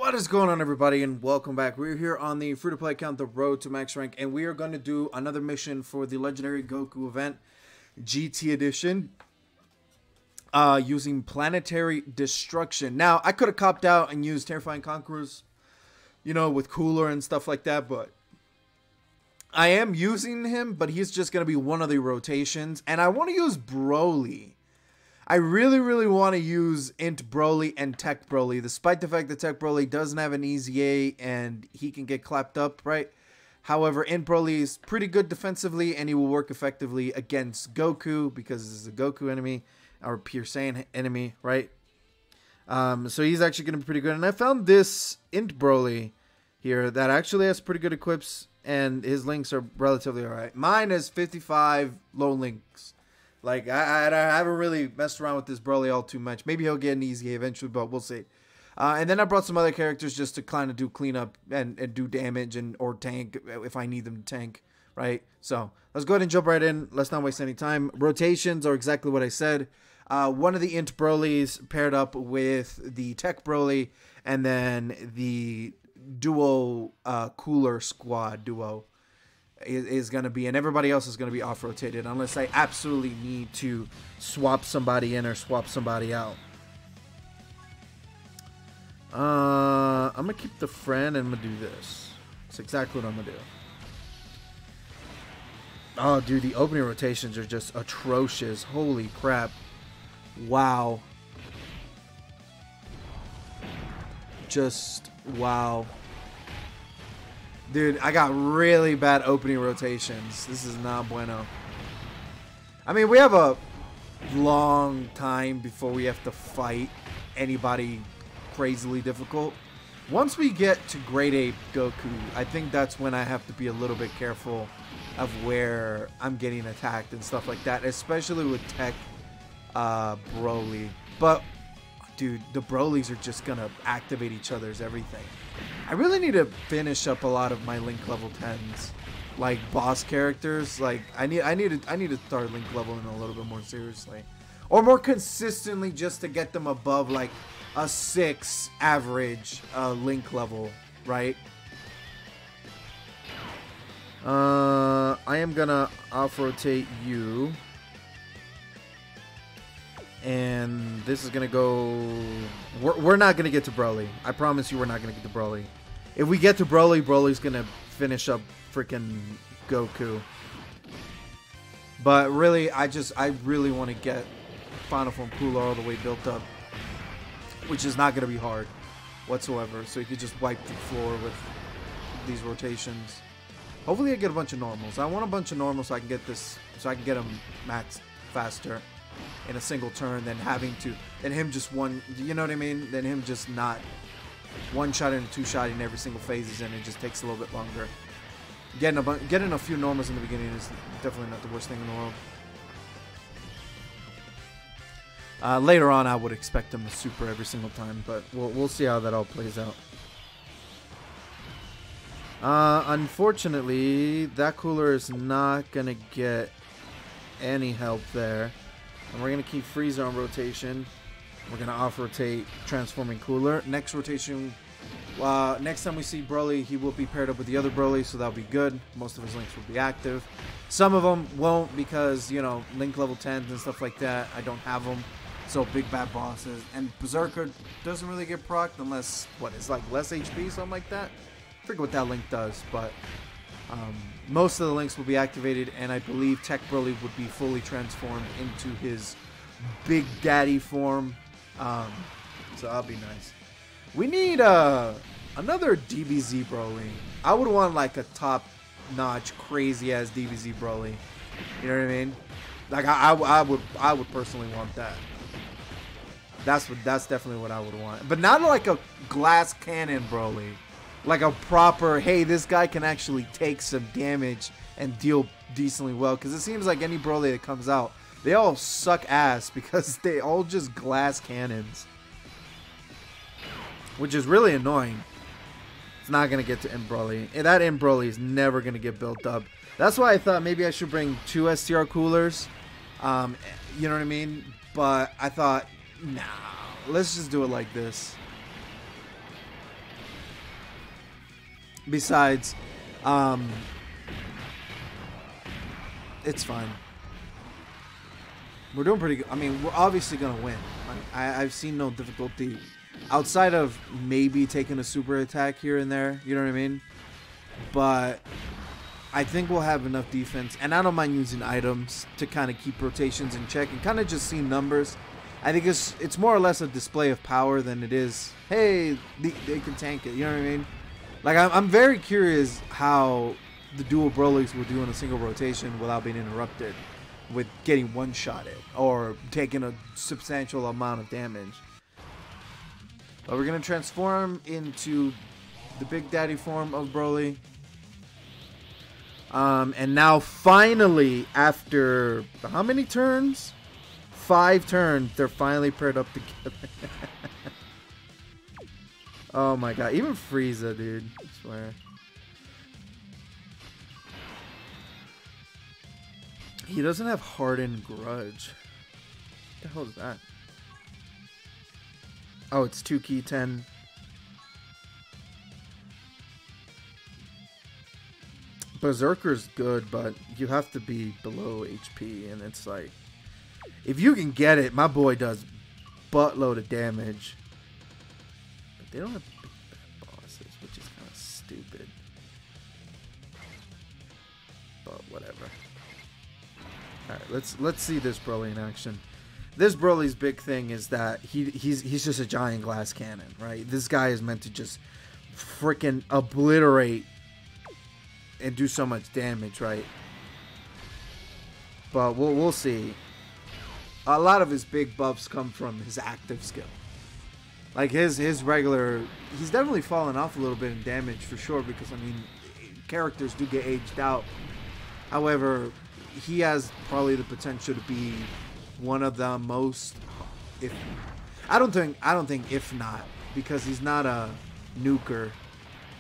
What is going on, everybody, and welcome back. We're here on the free-to-play account, The Road to Max Rank, and we are going to do another mission for the Legendary Goku event, GT Edition, using Planetary Destruction. Now, I could have copped out and used Terrifying Conquerors, you know, with Cooler and stuff like that, but I am using him, but he's just going to be one of the rotations, and I want to use Broly. I really want to use Int Broly and Tech Broly, despite the fact that Tech Broly doesn't have an easy A and he can get clapped up, right? However, Int Broly is pretty good defensively and he will work effectively against Goku because this is a Goku enemy, or pure Saiyan enemy, right? So he's actually going to be pretty good. And I found this Int Broly here that actually has pretty good equips and his links are relatively alright. Mine is 55 low links. Like, I haven't really messed around with this Broly all too much. Maybe he'll get an easy eventually, but we'll see. And then I brought some other characters just to kind of do cleanup and do damage or tank if I need them to tank, right? So, let's go ahead and jump right in. Let's not waste any time. Rotations are exactly what I said. One of the Int Brolys paired up with the Tech Broly, and then the duo Cooler Squad duo is going to be, and everybody else is going to be off-rotated unless I absolutely need to swap somebody in or swap somebody out. I'm going to keep the friend and I'm going to do this. That's exactly what I'm going to do. Oh, dude, the opening rotations are just atrocious. Holy crap. Wow. Just, wow. Dude, I got really bad opening rotations. This is not bueno. I mean, we have a long time before we have to fight anybody crazily difficult. Once we get to Grade 8 Goku, I think that's when I have to be a little bit careful of where I'm getting attacked and stuff like that, especially with Tech Broly. But, dude, the Brolys are just going to activate each other's everything. I really need to finish up a lot of my Link level 10s, like boss characters. Like I need to start Link leveling a little bit more seriously, or more consistently, just to get them above like a 6 average Link level, right? I am gonna off-rotate you, and this is gonna go. We're not gonna get to Broly. I promise you, we're not gonna get to Broly. If we get to Broly, Broly's gonna finish up freaking Goku. But really, I really want to get Final Form Cooler all the way built up, which is not gonna be hard whatsoever. So you could just wipe the floor with these rotations. Hopefully, I get a bunch of normals. I want a bunch of normals so I can get this, so I can get them maxed faster in a single turn than him just one, you know what I mean? Than him just not one-shot and two-shotting every single phases, and it just takes a little bit longer. Getting a few normals in the beginning is definitely not the worst thing in the world. Later on, I would expect him to super every single time, but we'll see how that all plays out. Unfortunately, that Cooler is not gonna get any help there. And we're going to keep Frieza on rotation. We're going to off-rotate Transforming Cooler. Next rotation, next time we see Broly, he will be paired up with the other Broly, so that'll be good. Most of his links will be active. Some of them won't because, you know, Link level 10s and stuff like that, I don't have them. So big bad bosses. And Berserker doesn't really get procced unless, what, it's like less HP, something like that? I forget what that link does, but most of the links will be activated, and I believe Tech Broly would be fully transformed into his Big Daddy form. So that'll be nice. We need another DBZ Broly. I would want like a top-notch, crazy-ass DBZ Broly. You know what I mean? Like I would personally want that. That's definitely what I would want. But not like a glass cannon Broly. Like a proper, hey, this guy can actually take some damage and deal decently well. Because it seems like any Broly that comes out, they all suck ass because they all just glass cannons. Which is really annoying. It's not going to get to Int Broly. That Int Broly is never going to get built up. That's why I thought maybe I should bring 2 STR coolers. You know what I mean? But I thought, nah, let's just do it like this. Besides, it's fine. We're doing pretty good. I mean, we're obviously going to win. I've seen no difficulty outside of maybe taking a super attack here and there. You know what I mean? But I think we'll have enough defense. And I don't mind using items to kind of keep rotations in check and kind of just see numbers. I think it's more or less a display of power than it is, hey, they can tank it. You know what I mean? Like, I'm very curious how the dual Broly's will do in a single rotation without being interrupted with getting one-shotted or taking a substantial amount of damage. But we're going to transform into the Big Daddy form of Broly. And now finally, after how many turns? 5 turns, they're finally paired up together. Oh my god, even Frieza, dude, I swear. He doesn't have Hardened Grudge. What the hell is that? Oh, it's 2 key 10. Berserker's good, but you have to be below HP, and it's like, if you can get it, my boy does buttload of damage. But they don't have big bad bosses, which is kind of stupid. But whatever. Alright, let's see this Broly in action. This Broly's big thing is that he's just a giant glass cannon, right? This guy is meant to just freaking obliterate and do so much damage, right? But we'll see. A lot of his big buffs come from his active skill. Like his regular, he's definitely fallen off a little bit in damage for sure, because I mean, characters do get aged out. However, he has probably the potential to be one of the most, I don't think if not, because he's not a nuker,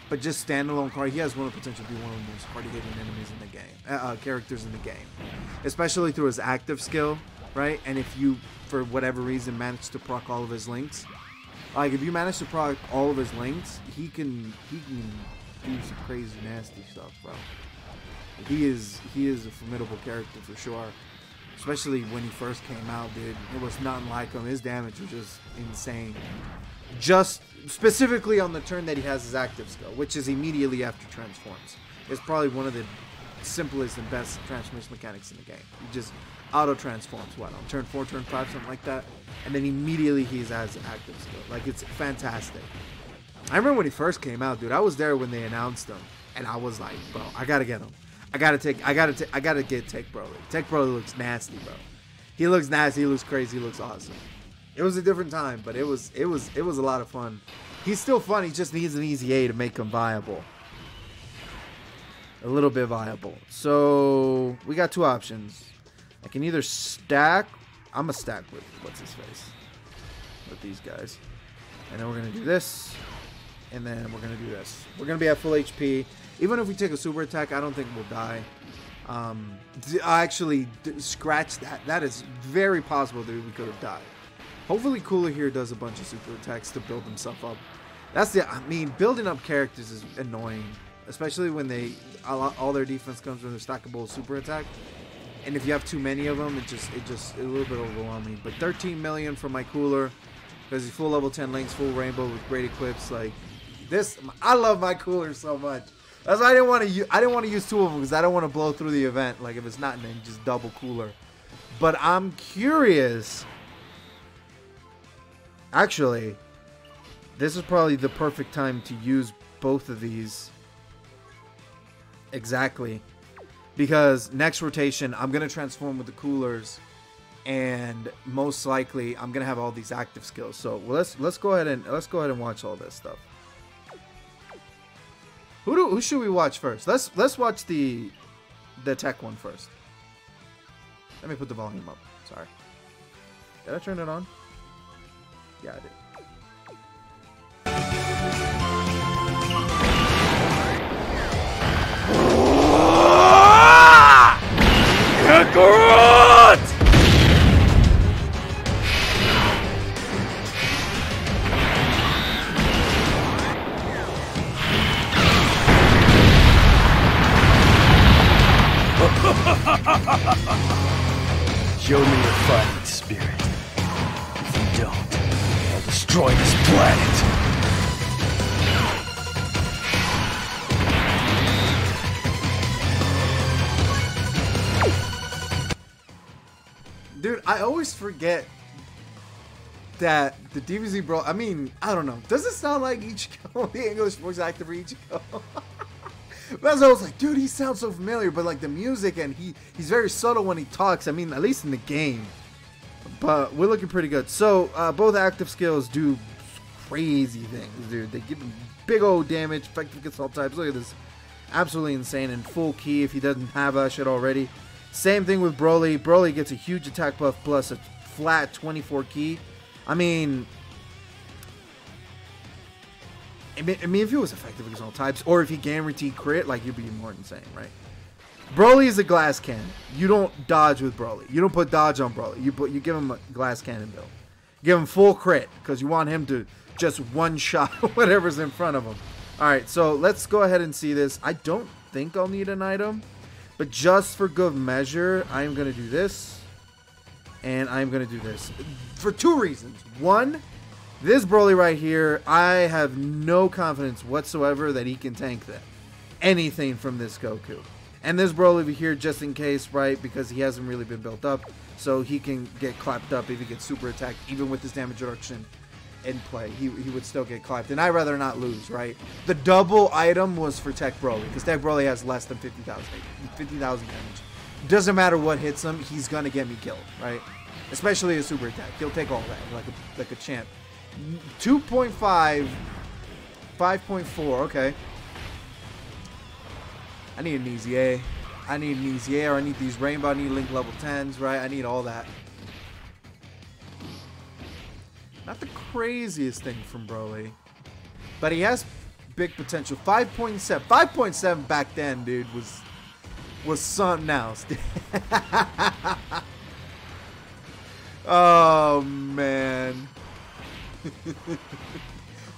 but just standalone card, he has one of the potential to be one of the most hard-hitting enemies in the game, characters in the game, especially through his active skill, right? And if you, for whatever reason, manage to proc all of his links, like if you manage to proc all of his links, he can do some crazy nasty stuff, bro. He is a formidable character for sure. Especially when he first came out, dude. It was nothing like him. His damage was just insane. Just specifically on the turn that he has his active skill, which is immediately after transforms. It's probably one of the simplest and best transformation mechanics in the game. He just auto transforms, what, on turn 4, turn 5, something like that. And then immediately he has active skill. Like, it's fantastic. I remember when he first came out, dude. I was there when they announced him. And I was like, bro, I gotta get him. I gotta get Take Broly. Take Broly looks nasty, bro. He looks nasty. He looks crazy. He looks awesome. It was a different time, but it was a lot of fun. He's still fun. He just needs an easy A to make him viable. A little bit viable. So we got 2 options. I can either stack. I'm gonna stack with what's his face, with these guys, and then we're gonna do this, and then we're gonna do this. We're gonna be at full HP. Even if we take a super attack, I don't think we'll die. Actually, scratch that. That is very possible that we could have died. Hopefully, Cooler here does a bunch of super attacks to build himself up. I mean, building up characters is annoying, especially when all their defense comes from their stackable super attack. And if you have too many of them, it just a little bit overwhelming. But 13 million for my Cooler, because he's full level 10 links, full rainbow with great equips. Like this, I love my Cooler so much. That's why I didn't want to use 2 of them, because I don't want to blow through the event. Like if it's not, then just double Cooler. But I'm curious. Actually, this is probably the perfect time to use both of these. Exactly, because next rotation I'm gonna transform with the Coolers, and most likely I'm gonna have all these active skills. So let's go ahead and watch all this stuff. Who should we watch first? Let's watch the tech one first. Let me put the volume up. Sorry. Did I turn it on? Yeah, I did. Show me your fighting spirit. If you don't, I'll destroy this planet. Dude, I always forget that the DBZ Brawl, I mean, I don't know. Does it sound like Ichigo, the English voice actor for Ichigo? But I was like, dude, he sounds so familiar, but like the music and he's very subtle when he talks. I mean, at least in the game. But we're looking pretty good. So both active skills do crazy things, dude. They give him big old damage, effective against all types. Look at this. Absolutely insane. And full key if he doesn't have that shit already. Same thing with Broly. Broly gets a huge attack buff plus a flat 24 key. I mean, if it was effective against all types, or if he guaranteed crit, like, you'd be more insane, right? Broly is a glass cannon. You don't dodge with Broly. You don't put dodge on Broly. You give him a glass cannon build. Give him full crit, because you want him to just one-shot whatever's in front of him. Alright, so let's go ahead and see this. I don't think I'll need an item, but just for good measure, I'm going to do this, and I'm going to do this. For two reasons. One, this Broly right here, I have no confidence whatsoever that he can tank that. Anything from this Goku. And this Broly over here, just in case, right, because he hasn't really been built up, so he can get clapped up if he gets super attacked, even with his damage reduction in play. He would still get clapped, and I'd rather not lose, right? The double item was for Tech Broly, because Tech Broly has less than 50,000 damage. Doesn't matter what hits him, he's gonna get me killed, right? Especially a super attack. He'll take all that, like a champ. 2.5, 5.4, okay. I need an easy A. I need an easy A, or I need these rainbow, I need link level 10s, right? I need all that. Not the craziest thing from Broly, but he has big potential. 5.7. 5.7 back then, dude, was something else. Oh man.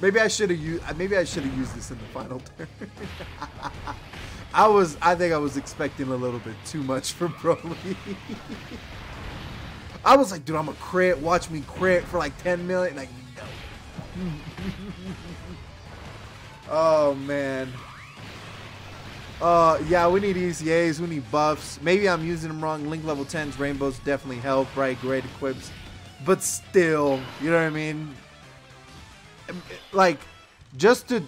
Maybe I should have used this in the final turn. I think I was expecting a little bit too much from Broly. I was like, dude, I'm a crit. Watch me crit for like 10 million. Like, no. Oh man. Yeah, we need easy A's, we need buffs. Maybe I'm using them wrong. Link level 10s, rainbows definitely help, right? Great equips. But still, you know what I mean? Like, just to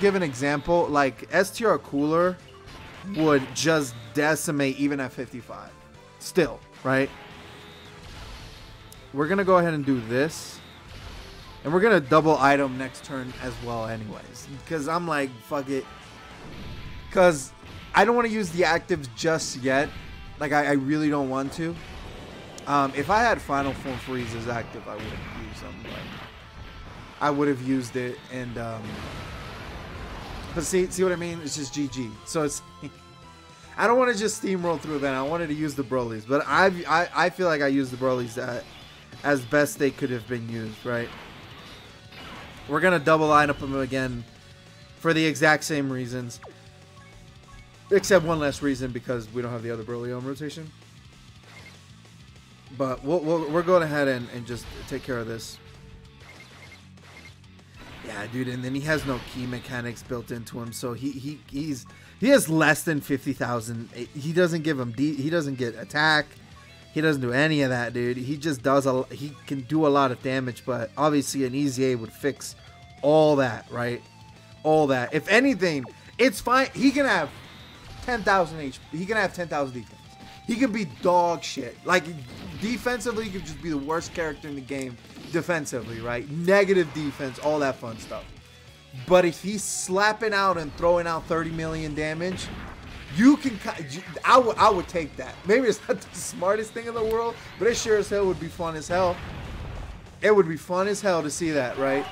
give an example, like STR Cooler would just decimate even at 55. Still, right? We're gonna go ahead and do this. And we're gonna double item next turn as well anyways. Because I'm like, fuck it. Because I don't want to use the actives just yet. Like, I really don't want to. If I had Final Form Freeze as active, I would have used them. But I would have used it. And, but see what I mean? It's just GG. So it's... I don't want to just steamroll through it, man. I wanted to use the Brolys. But I feel like I used the Brolys as best they could have been used, right? We're going to double line up them again for the exact same reasons. Except one less reason, because we don't have the other Broly on rotation. But we're going ahead and just take care of this. Yeah, dude, and then he has no key mechanics built into him, so he has less than 50,000. He doesn't give him he doesn't get attack. He doesn't do any of that, dude. He just does he can do a lot of damage, but obviously an easy A would fix all that, right? All that. If anything, it's fine. He can have 10,000 HP. He can have 10,000 defense. He can be dog shit. Like, defensively, he could just be the worst character in the game defensively, right? Negative defense, all that fun stuff. But if he's slapping out and throwing out 30 million damage, you can... I would take that. Maybe it's not the smartest thing in the world, but it sure as hell would be fun as hell. It would be fun as hell to see that, right?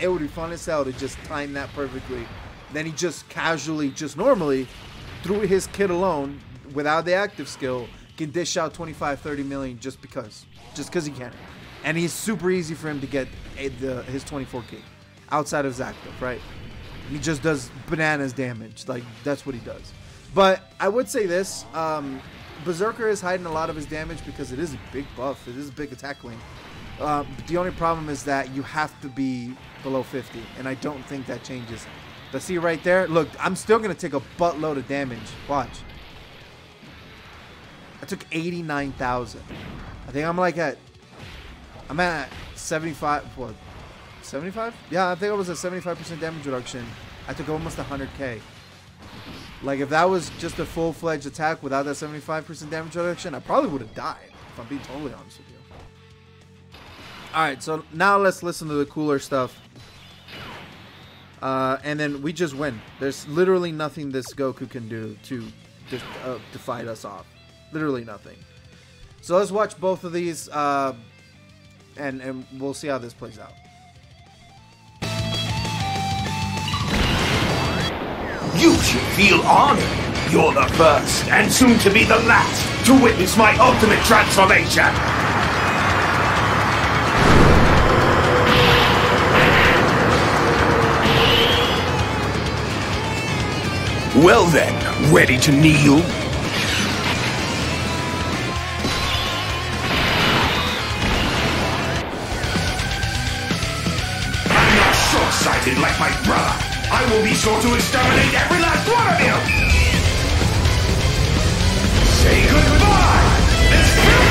It would be fun as hell to just time that perfectly. Then he just casually, just normally... through his kit alone, without the active skill, can dish out 25, 30 million just because he can. And he's super easy for him to get his 24k outside of his active, right? He just does bananas damage. Like, that's what he does. But I would say this, Berserker is hiding a lot of his damage because it is a big buff. It is a big attack link. The only problem is that you have to be below 50, and I don't think that changes. But see right there? Look, I'm still going to take a buttload of damage. Watch. I took 89,000. I think I'm like I'm at 75. What? 75? Yeah, I think it was a 75% damage reduction. I took almost 100k. Like, if that was just a full-fledged attack without that 75% damage reduction, I probably would have died, if I'm being totally honest with you. Alright, so now let's listen to the cooler stuff. And then we just win. There's literally nothing this Goku can do to fight us off. Literally nothing. So let's watch both of these, and we'll see how this plays out. You should feel honored. You're the first, and soon to be the last, to witness my ultimate transformation. Well then, ready to kneel? I'm not short-sighted like my brother. I will be sure to exterminate every last one of you! Say goodbye! Let's kill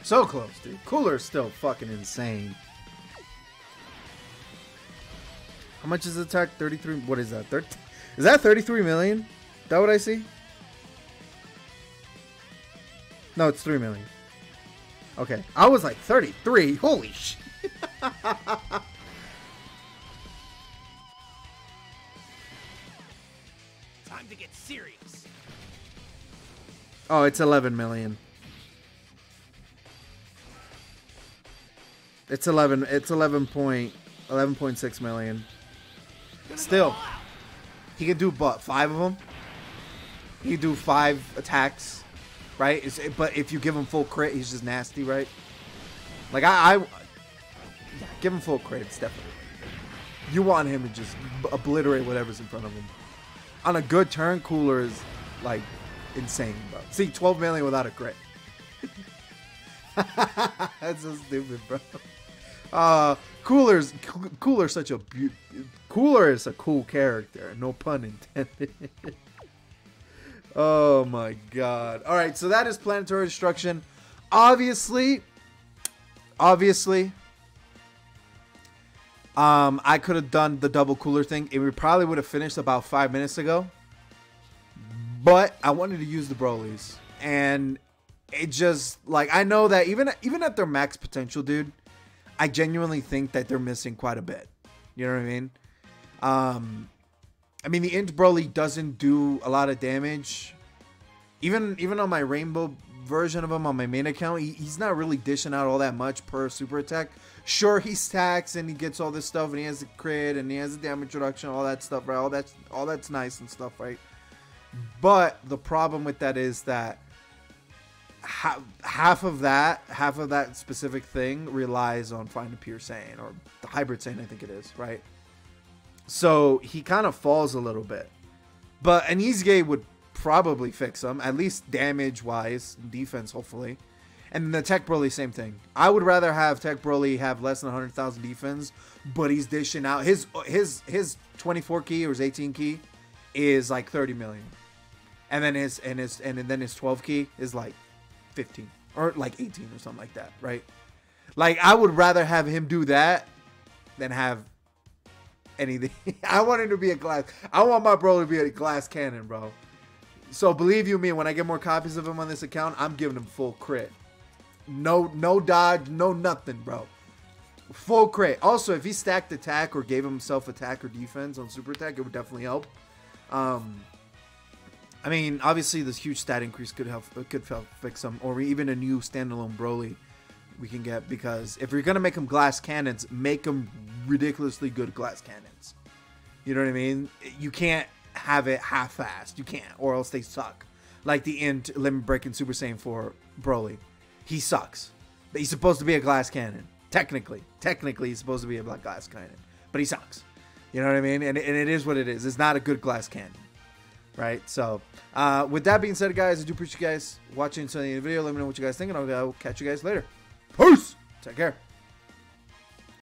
So close, dude. Cooler's still fucking insane. How much is the attack? 33. What is that? Is that 33 million? Is that what I see? No, it's 3 million. Okay. I was like 33. Holy shit. Time to get serious. Oh, it's 11 million. It's 11.6 million. Still. He can do what? 5 of them? He can do 5 attacks. Right? But if you give him full crit, he's just nasty, right? Like, yeah, give him full crit, it's definitely. You want him to just obliterate whatever's in front of him. On a good turn, Cooler is, like, insane, bro. See, 12 million without a crit. That's so stupid, bro. Cooler is such a Cooler is a cool character. No pun intended. Oh my god. Alright, so that is Planetary Destruction. Obviously, I could have done the double Cooler thing. It probably would have finished about 5 minutes ago. But I wanted to use the Brolys. And it just, like, I know that even at their max potential, dude, I genuinely think that they're missing quite a bit. You know what I mean? The Int Broly doesn't do a lot of damage. Even on my rainbow version of him on my main account, he's not really dishing out all that much per super attack. Sure, he stacks and he gets all this stuff and he has the crit and he has the damage reduction, all that stuff, right? All that's nice and stuff, right? But the problem with that is that half of that specific thing relies on Find a Pure Saiyan, or the Hybrid Saiyan, I think it is, right? So he kind of falls a little bit. But an Izuge would probably fix him, at least damage-wise, defense, hopefully. And the Tech Broly, same thing. I would rather have Tech Broly have less than 100,000 defense, but he's dishing out. His 24 key or his 18 key is like 30 million. And then his 12 key is like 15 or like 18 or something like that, right? Like, I would rather have him do that than have anything. I want him to be a glass. I want my bro to be a glass cannon, bro. So believe you me, when I get more copies of him on this account, I'm giving him full crit. No dodge, no nothing, bro. Full crit. Also, if he stacked attack or gave himself attack or defense on super attack, it would definitely help. I mean, obviously this huge stat increase could help fix him, or even a new standalone Broly we can get, because if you're gonna make them glass cannons, make them ridiculously good glass cannons. You know what I mean? You can't have it half-assed. You can't, or else they suck. Like the Limit Breaking Super Saiyan 4 Broly. He sucks. But he's supposed to be a glass cannon. Technically, he's supposed to be a black glass cannon, but he sucks. You know what I mean? And it is what it is. It's not a good glass cannon, right? So, with that being said, guys, I do appreciate you guys watching the video. Let me know what you guys think, and I'll catch you guys later. Peace. Take care.